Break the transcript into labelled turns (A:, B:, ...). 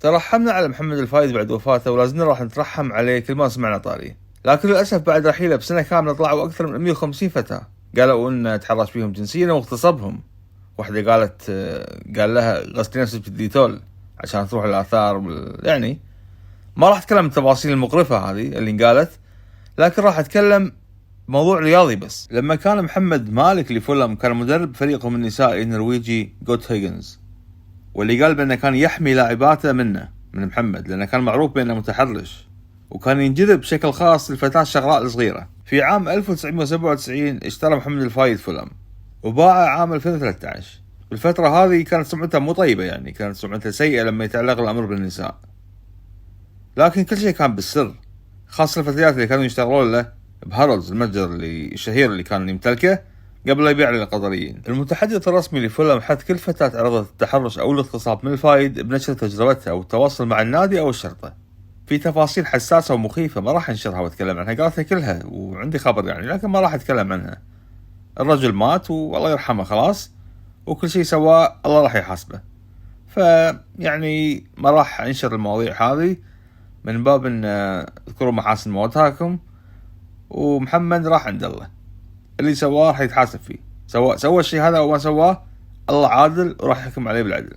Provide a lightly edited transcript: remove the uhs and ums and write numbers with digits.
A: ترحمنا على محمد الفايد بعد وفاته ولازلنا راح نترحم عليه كل ما سمعنا طاريه، لكن للأسف بعد رحيله بسنة كاملة طلعوا أكثر من 150 فتاة قالوا إنه تحرش بهم جنسيا واغتصبهم. واحدة قالت قال لها غسلي نفسك بالديتول عشان تروح الآثار يعني ما راح أتكلم التفاصيل المقرفة هذه اللي انقالت، لكن راح أتكلم موضوع رياضي بس. لما كان محمد مالك لفولهام كان مدرب فريقهم النسائي النرويجي جوت هيجنز، واللي قال بأنه كان يحمي لاعباته من محمد لأنه كان معروف بأنه متحرش، وكان ينجذب بشكل خاص للفتاة الشغراء الصغيرة. في عام 1997 اشترى محمد الفايد فولهام وباعه عام 2013. بالفترة هذه كانت سمعته مو طيبة، يعني كانت سمعته سيئة لما يتعلق الأمر بالنساء، لكن كل شيء كان بالسر، خاصة الفتيات اللي كانوا يشتغلون له بهارولدز المتجر الشهير اللي كان يمتلكه قبل لا يبيع للقطريين. المتحدث الرسمي لفولهام حث كل فتاة عرضت التحرش أو الاغتصاب من الفايد بنشر تجربتها أو التواصل مع النادي أو الشرطة. في تفاصيل حساسة ومخيفة ما راح انشرها واتكلم عنها، قالتها كلها وعندي خبر يعني، لكن ما راح اتكلم عنها. الرجل مات والله يرحمه خلاص، وكل شيء سواه الله راح يحاسبه، فيعني ما راح انشر المواضيع هذه من باب ان اذكروا محاسن موتاكم، ومحمد راح عند الله، اللي سواه راح يتحاسب فيه، سوى الشيء هذا او ما سواه الله عادل وراح يحكم عليه بالعدل.